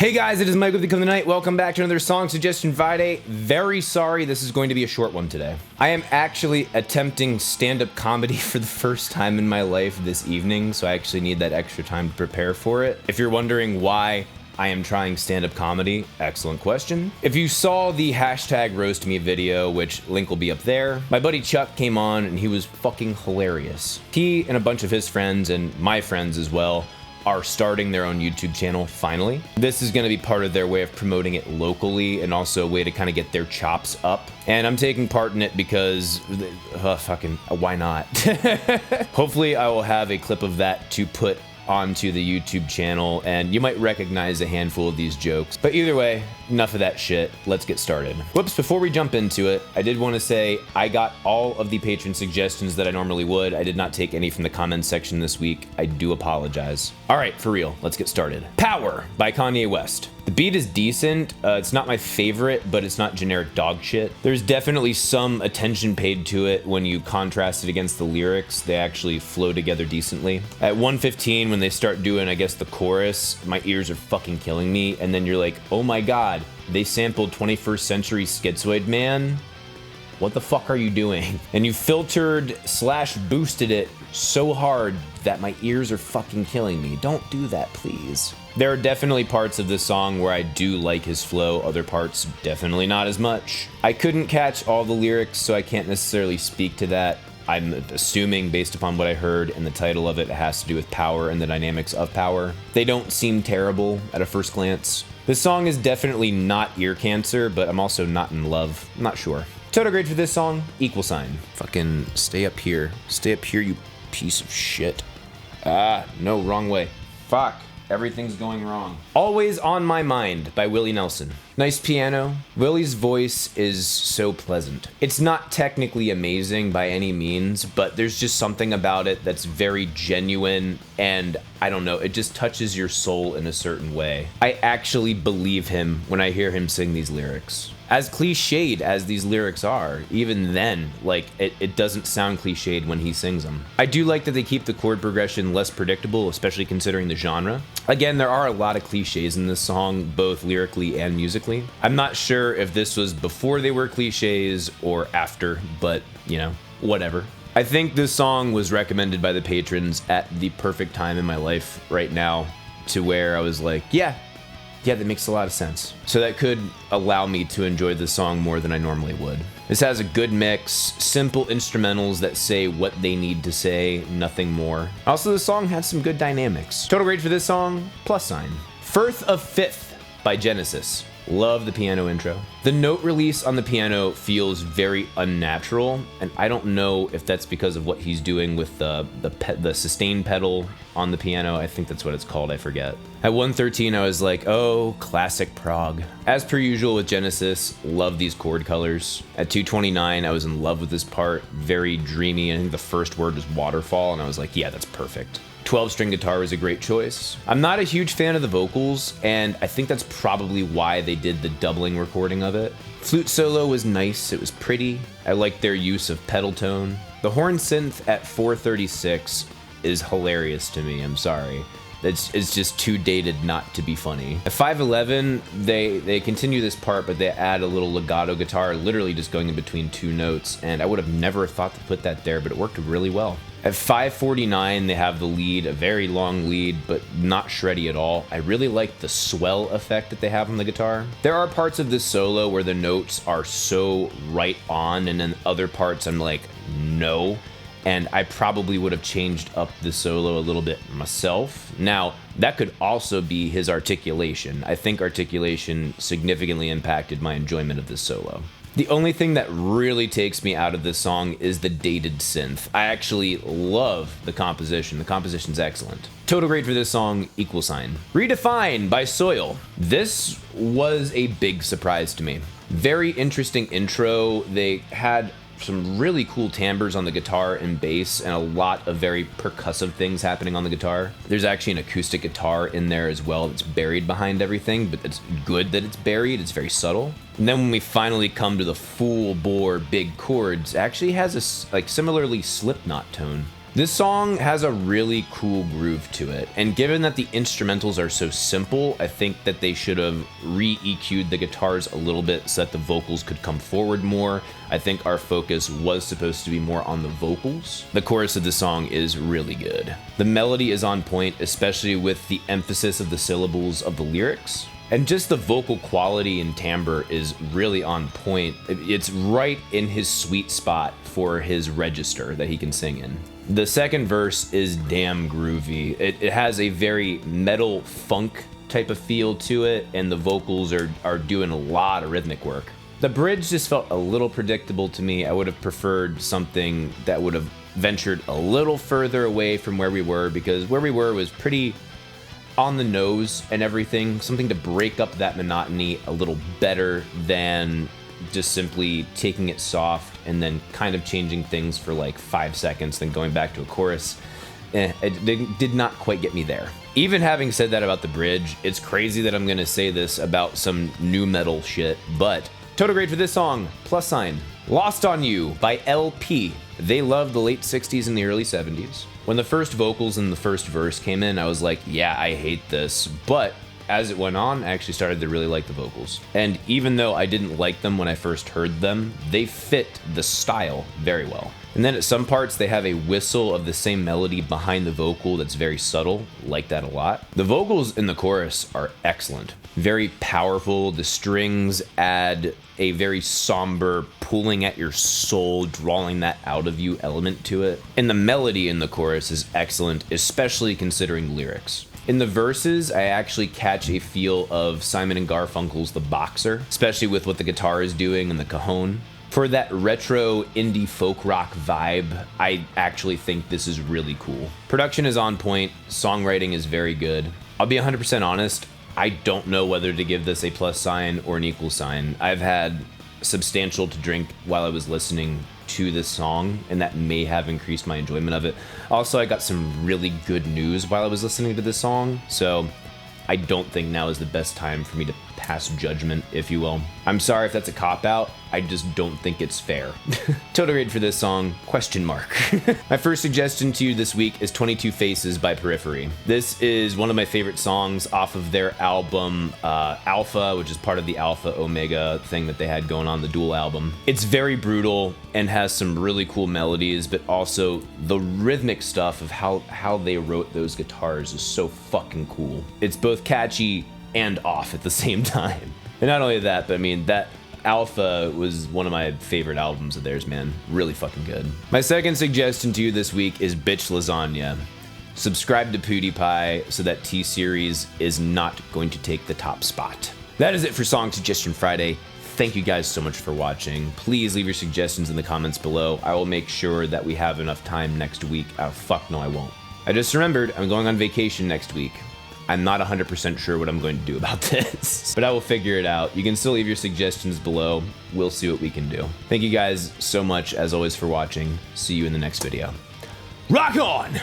Hey guys, it is Mike with the Come of the Night. Welcome back to another Song Suggestion Friday. Very sorry, this is going to be a short one today. I am actually attempting stand-up comedy for the first time in my life this evening, so I actually need that extra time to prepare for it. If you're wondering why I am trying stand-up comedy, excellent question. If you saw the hashtag roast me video, which link will be up there, my buddy Chuck came on and he was fucking hilarious. He and a bunch of his friends and my friends as well are starting their own YouTube channel, finally. This is gonna be part of their way of promoting it locally and also a way to kind of get their chops up. And I'm taking part in it because, why not? Hopefully I will have a clip of that to put onto the YouTube channel, and you might recognize a handful of these jokes. But either way, enough of that shit. Let's get started. Whoops, before we jump into it, I did want to say I got all of the patron suggestions that I normally would. I did not take any from the comments section this week. I do apologize. All right, for real, let's get started. Power by Kanye West. The beat is decent. It's not my favorite, but it's not generic dog shit. There's definitely some attention paid to it when you contrast it against the lyrics. They actually flow together decently. At 1:15, when they start doing, I guess, the chorus, my ears are fucking killing me. And then you're like, oh my God, they sampled 21st Century Schizoid Man? What the fuck are you doing? And you filtered / boosted it so hard that my ears are fucking killing me. Don't do that, please. There are definitely parts of this song where I do like his flow, other parts definitely not as much. I couldn't catch all the lyrics, so I can't necessarily speak to that. I'm assuming, based upon what I heard in the title of it, it has to do with power and the dynamics of power. They don't seem terrible at a first glance. This song is definitely not ear cancer, but I'm also not in love. I'm not sure. Total grade for this song, =. Fucking stay up here. Stay up here, you piece of shit. No, wrong way. Fuck. Everything's going wrong. Always on My Mind by Willie Nelson. Nice piano. Willie's voice is so pleasant. It's not technically amazing by any means, but there's just something about it that's very genuine, and I don't know, it just touches your soul in a certain way. I actually believe him when I hear him sing these lyrics. As cliched as these lyrics are, even then, like, it doesn't sound cliched when he sings them. I do like that they keep the chord progression less predictable, especially considering the genre. Again, there are a lot of cliches in this song, both lyrically and musically. I'm not sure if this was before they were cliches or after, but, you know, whatever. I think this song was recommended by the patrons at the perfect time in my life right now, to where I was like, yeah, that makes a lot of sense. So that could allow me to enjoy the song more than I normally would. This has a good mix, simple instrumentals that say what they need to say, nothing more. Also, the song has some good dynamics. Total grade for this song, +. Firth of Fifth by Genesis. Love the piano intro. The note release on the piano feels very unnatural, and I don't know if that's because of what he's doing with the sustain pedal on the piano. I think that's what it's called, I forget. At 1:13, I was like, oh, classic prog. As per usual with Genesis, love these chord colors. At 2:29, I was in love with this part, very dreamy. I think the first word was waterfall, and I was like, yeah, that's perfect. 12-string guitar is a great choice. I'm not a huge fan of the vocals, and I think that's probably why they did the doubling recording of it. Flute solo was nice, it was pretty. I liked their use of pedal tone. The horn synth at 4:36 is hilarious to me, I'm sorry. It's just too dated not to be funny. At 5:11, they continue this part, but they add a little legato guitar, literally just going in between two notes, and I would have never thought to put that there, but it worked really well. At 5:49, they have the lead, a very long lead, but not shreddy at all. I really like the swell effect that they have on the guitar. There are parts of this solo where the notes are so right on, and then other parts I'm like, no. And I probably would have changed up the solo a little bit myself. Now, that could also be his articulation. I think articulation significantly impacted my enjoyment of this solo. The only thing that really takes me out of this song is the dated synth. I actually love the composition. The composition's excellent. Total grade for this song, =. Redefine by Soil. This was a big surprise to me. Very interesting intro. They had some really cool timbres on the guitar and bass, and a lot of very percussive things happening on the guitar. There's actually an acoustic guitar in there as well that's buried behind everything, but it's good that it's buried. It's very subtle. And then when we finally come to the full bore big chords, it actually has a similarly Slipknot tone. This song has a really cool groove to it, and given that the instrumentals are so simple, I think that they should have re-EQ'd the guitars a little bit so that the vocals could come forward more. I think our focus was supposed to be more on the vocals. The chorus of the song is really good. The melody is on point, especially with the emphasis of the syllables of the lyrics. And just the vocal quality and timbre is really on point. It's right in his sweet spot for his register that he can sing in. The second verse is damn groovy. It has a very metal funk type of feel to it, and the vocals are doing a lot of rhythmic work. The bridge just felt a little predictable to me. I would have preferred something that would have ventured a little further away from where we were, because where we were was pretty on the nose and everything. Something to break up that monotony a little better than just simply taking it soft and then kind of changing things for like 5 seconds, then going back to a chorus. It did not quite get me there. Even having said that about the bridge, it's crazy that I'm gonna say this about some new metal shit, but total grade for this song, +. Lost on You by LP. They loved the late 60s and the early 70s. When the first vocals in the first verse came in, I was like, yeah, I hate this. But as it went on, I actually started to really like the vocals. And even though I didn't like them when I first heard them, they fit the style very well. And then at some parts, they have a whistle of the same melody behind the vocal that's very subtle. Like that a lot. The vocals in the chorus are excellent. Very powerful. The strings add a very somber, pulling at your soul, drawing that out of you element to it. And the melody in the chorus is excellent, especially considering lyrics. In the verses, I actually catch a feel of Simon & Garfunkel's The Boxer, especially with what the guitar is doing and the cajon. For that retro indie folk rock vibe, I actually think this is really cool. Production is on point, songwriting is very good. I'll be 100% honest, I don't know whether to give this a + or an equal sign. I've had substantial to drink while I was listening to this song, and that may have increased my enjoyment of it. Also, I got some really good news while I was listening to this song, so I don't think now is the best time for me to pass judgment, if you will. I'm sorry if that's a cop-out, I just don't think it's fair. Total grade for this song, ? My first suggestion to you this week is 22 Faces by Periphery. This is one of my favorite songs off of their album Alpha, which is part of the Alpha Omega thing that they had going on, the dual album. It's very brutal and has some really cool melodies, but also the rhythmic stuff of how they wrote those guitars is so fucking cool. It's both catchy and off at the same time. And not only that, but I mean, that Alpha was one of my favorite albums of theirs, man. Really fucking good. My second suggestion to you this week is Bitch Lasagna. Subscribe to PewDiePie so that T-Series is not going to take the top spot. That is it for Song Suggestion Friday. Thank you guys so much for watching. Please leave your suggestions in the comments below. I will make sure that we have enough time next week. Oh, fuck no, I won't. I just remembered I'm going on vacation next week. I'm not 100% sure what I'm going to do about this, but I will figure it out. You can still leave your suggestions below. We'll see what we can do. Thank you guys so much, as always, for watching. See you in the next video. Rock on!